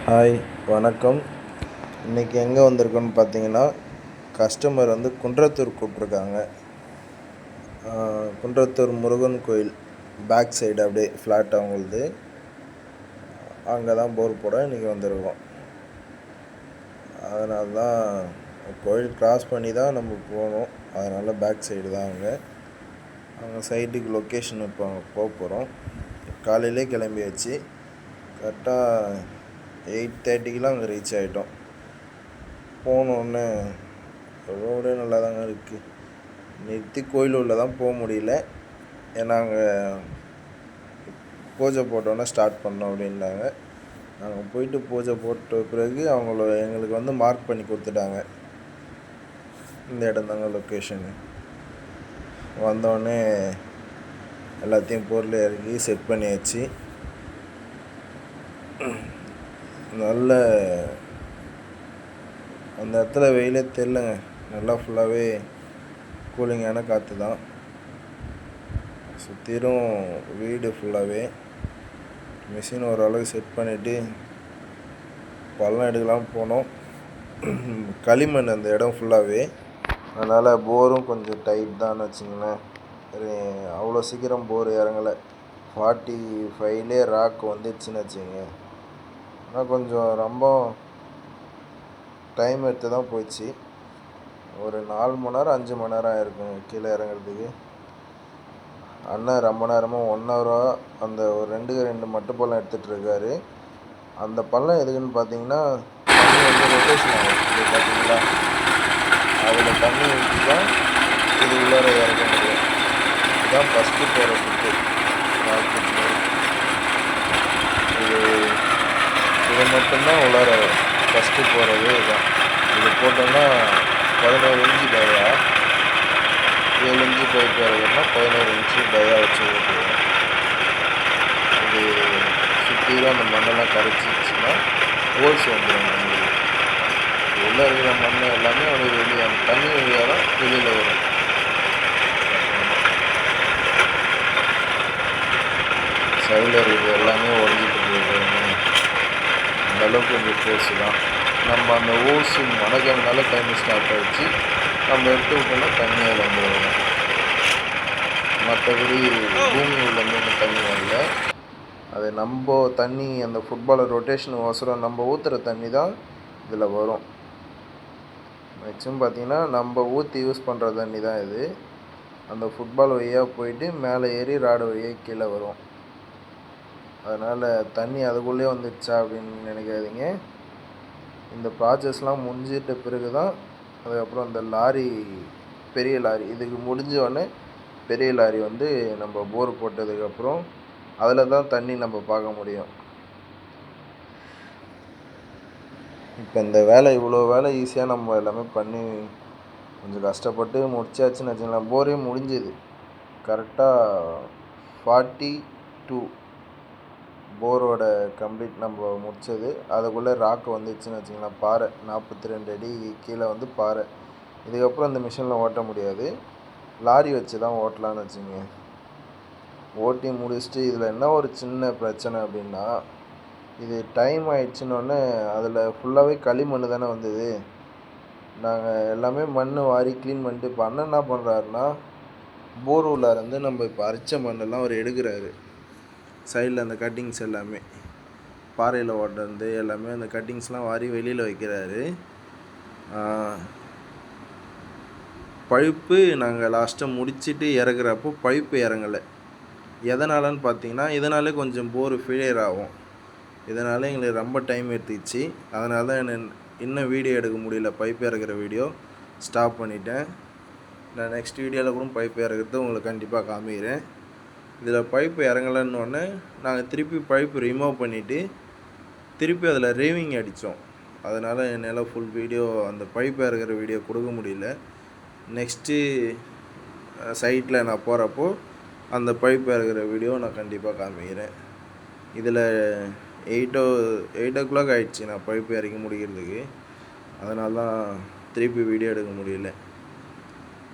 Hi வணக்கம். இன்றைக்கி எங்கே வந்திருக்கோன்னு பார்த்தீங்கன்னா, கஸ்டமர் வந்து குன்றத்தூர் கூப்பிட்ருக்காங்க. குன்றத்தூர் முருகன் கோயில் பேக் சைடு அப்படியே ஃப்ளாட் அவங்களுது. அங்கே தான் போர் போட இன்றைக்கி வந்திருக்கோம். அதனால தான் கோயில் கிராஸ் பண்ணி தான் நம்ம போகணும். அதனால் பேக் சைடு தான் அவங்க சைட்டுக்கு லொக்கேஷன் இப்போ போக போகிறோம். காலையிலே கிளம்பியாச்சு. கரெக்டாக 8:30 அங்கே ரீச் ஆகிட்டோம். போனோடனே ரோடே நல்லா தாங்க இருக்குது. நிறுத்தி கோயில் உள்ள தான் போக முடியல. ஏன்னா அங்கே பூஜை போட்டோன்னே ஸ்டார்ட் பண்ணோம் அப்படின்னாங்க. நாங்கள் போயிட்டு பூஜை போட்ட பிறகு எங்களுக்கு வந்து மார்க் பண்ணி கொடுத்துட்டாங்க. இந்த இடம் தாங்க லொக்கேஷனு. வந்தோடனே எல்லாத்தையும் பொருள் இறக்கி செட் பண்ணியாச்சு. நல்ல அந்த இடத்துல வெயிலே தெரிலங்க. நல்லா ஃபுல்லாகவே கூலிங்கான காற்று தான். சுற்றிலும் வீடு ஃபுல்லாகவே. மிஷின் ஓரளவுக்கு செட் பண்ணிவிட்டு பள்ளம் எடுக்கலாம் போனோம். களிமண் அந்த இடம் ஃபுல்லாகவே. அதனால் போரும் கொஞ்சம் டைட் தான் வச்சுங்களேன். அவ்வளோ சீக்கிரம் போர் இறங்கலை. 45 ராக் வந்துடுச்சுன்னு வச்சுங்க. ஆனால் கொஞ்சம் ரொம்ப டைம் எடுத்து தான் போயிடுச்சு. ஒரு 4 மணி நேரம் 5 மணி நேரம் ஆயிருக்கும் கீழே இறங்குறதுக்கு. அண்ணன் ரொம்ப நேரமாக 1 ஹவராக அந்த ஒரு 2 மட்டு பள்ளம் எடுத்துகிட்டு இருக்காரு. அந்த பள்ளம் எதுக்குன்னு பார்த்தீங்கன்னா, தண்ணி வந்து ரொட்டேஷன் ஆகும். இது பார்த்தீங்களா, அதில் தண்ணி ஊற்றி தான் இது உள்ளார இறக்க முடியும். இதுதான் ஃபஸ்ட்டு போகிற ஃபுட்டு. இது மட்டும்தான் உள்ளார ஃபஸ்ட்டு போகிறது. இதுதான். இது போட்டோம்னா 11 இன்ச்சு டயா, 7 இன்ச்சு பைப் இறக்குன்னா 11 இன்ச்சு டயா வச்சு ஓட்டுவோம். இது சுற்றிலும் அந்த மண்ணெல்லாம் கரைச்சிச்சுன்னா ஹோல்ஸ் வந்துடும். நம்மளுக்கு உள்ளே இருக்கிற மண் எல்லாமே அப்படியே வெளியே அந்த தண்ணி வழியாக தான் வெளியில் வரும். சைடில் இருக்கிறது எல்லாமே உடஞ்சிட்டு போயிடுறாங்க. அந்தளவுக்கு கொஞ்சம் ஃபோர்ஸு தான். நம்ம அந்த ஓஸு மடக்கிறதுனால தண்ணி ஸ்டார்ட் ஆகிடுச்சு. நம்ம எடுத்து விட்டோம்னா தண்ணி அதில் வந்துடும். மற்றபடி பூமி உள்ளேருந்து தண்ணி வரல. அது நம்ம தண்ணி அந்த ஃபுட்பாலர் ரொட்டேஷன் அவசரம் நம்ம ஊற்றுற தண்ணி தான் இதில் வரும். மேக்ஸிமம் பார்த்திங்கன்னா நம்ம ஊற்றி யூஸ் பண்ணுற தண்ணி தான் இது. அந்த ஃபுட்பால் வழியாக போயிட்டு மேலே ஏறி ராடு வழியாக கீழே வரும். அதனால் தண்ணி அதுக்குள்ளே வந்துடுச்சா அப்படின்னு நினைக்காதீங்க. இந்த ப்ராசஸ்லாம் முடிஞ்சிட்ட பிறகு தான் அதுக்கப்புறம் அந்த லாரி, பெரிய லாரி இதுக்கு முடிஞ்சோடனே பெரிய லாரி வந்து நம்ம போர் போட்டதுக்கப்புறம் அதில் தான் தண்ணி நம்ம பார்க்க முடியும். இப்போ இந்த வேலை இவ்வளோ வேலை ஈஸியாக நம்ம எல்லாமே பண்ணி கொஞ்சம் கஷ்டப்பட்டு முடிச்சாச்சுன்னு வச்சுக்கலாம். போரே முடிஞ்சுது. கரெக்டாக 42 போரோட கம்ப்ளீட் நம்ம முடித்தது. அதுக்குள்ளே ராக்கு வந்துடுச்சுன்னு வச்சுக்கலாம். பாறை 42 அடி கீழே வந்து பாறை. இதுக்கப்புறம் இந்த மிஷினில் ஓட்ட முடியாது. லாரி வச்சு தான் ஓட்டலான்னு வச்சுங்க. ஓட்டி முடிச்சுட்டு இதில் என்ன ஒரு சின்ன பிரச்சனை அப்படின்னா, இது டைம் ஆகிடுச்சின்னொன்னே அதில் ஃபுல்லாகவே களிமண் தானே வந்தது. நாங்கள் எல்லாமே மண் வாரி க்ளீன் பண்ணிட்டு இப்போ அண்ணன் என்ன பண்ணுறாருன்னா, போர் உள்ளாருந்து நம்ம இப்போ அரைச்ச மண்ணெல்லாம் அவர் எடுக்கிறாரு. சைடில் அந்த கட்டிங்ஸ் எல்லாமே பாறையில் ஓட்டுறது எல்லாமே அந்த கட்டிங்ஸ்லாம் வாரி வெளியில் வைக்கிறாரு. பழுப்பு நாங்கள் லாஸ்ட்டாக முடிச்சுட்டு இறக்குறப்போ பழுப்பு இறங்கலை. எதனாலன்னு பார்த்தீங்கன்னா, இதனாலே கொஞ்சம் போர் ஃபெயிலியர் ஆகும். இதனால் எங்களுக்கு ரொம்ப டைம் எடுத்துக்கிச்சு. அதனால தான் இன்னும் வீடியோ எடுக்க முடியல. பைப்பு இறக்குற வீடியோ ஸ்டாப் பண்ணிட்டேன். நான் நெக்ஸ்ட் வீடியோவில் கூட பைப்பு இறக்குறது உங்களுக்கு கண்டிப்பாக காமிக்கிறேன். இதில் பைப்பு இறங்கலைன்னொடனே நாங்கள் திருப்பி பைப்பு ரிமூவ் பண்ணிவிட்டு திருப்பி அதில் ரேவிங் அடித்தோம். அதனால் என்னால் ஃபுல் வீடியோ அந்த பைப்பு இறக்குற வீடியோ கொடுக்க முடியல. நெக்ஸ்ட்டு சைட்டில் நான் போகிறப்போ அந்த பைப்பு இறக்குற வீடியோ நான் கண்டிப்பாக காமிக்கிறேன். இதில் 8 o'clock ஆகிடுச்சு நான் பைப்பு இறக்கி முடிக்கிறதுக்கு. அதனால தான் திருப்பி வீடியோ எடுக்க முடியல.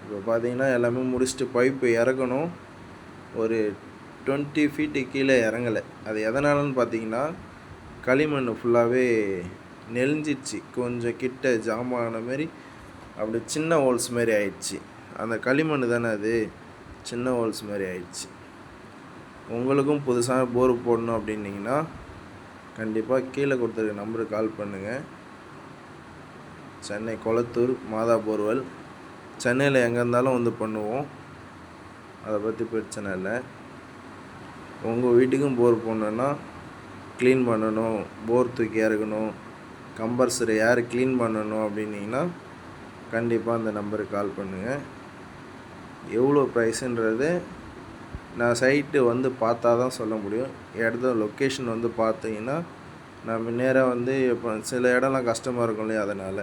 இப்போ பார்த்தீங்கன்னா எல்லாமே முடிச்சுட்டு பைப்பு இறக்கணும். ஒரு 20 feet கீழே இறங்கலை. அது எதனாலன்னு பார்த்தீங்கன்னா, களிமண் ஃபுல்லாகவே நெளிஞ்சிடுச்சு. கொஞ்சம் கிட்ட ஜாம் ஆன மாரி அப்படி சின்ன ஹோல்ஸ் மாரி ஆயிடுச்சு. அந்த களிமண் தானே அது, சின்ன ஹோல்ஸ் மாதிரி ஆயிடுச்சு. உங்களுக்கும் புதுசாக போர் போடணும் அப்படின்னிங்கன்னா கண்டிப்பாக கீழே கொடுத்துருக்க நம்பருக்கு கால் பண்ணுங்கள். சென்னை கொளத்தூர் மாதா போர்வெல். சென்னையில் எங்கே இருந்தாலும் வந்து பண்ணுவோம், அதை பற்றி பிரச்சனை இல்லை. உங்கள் வீட்டுக்கும் போர் போடணுன்னா, க்ளீன் பண்ணணும், போர் தூக்கி இறக்கணும், கம்பல்சரி ஏர் க்ளீன் பண்ணணும் அப்படின்னிங்கன்னா கண்டிப்பாக அந்த நம்பருக்கு கால் பண்ணுங்கள். எவ்வளோ ப்ரைஸுன்றது நான் சைட்டு வந்து பார்த்தா தான் சொல்ல முடியும். இடத்த லொக்கேஷன் வந்து பார்த்தீங்கன்னா நம்ம நேராக வந்து இப்போ சில இடம்லாம் கஷ்டமாக இருக்கும் இல்லையா, அதனால்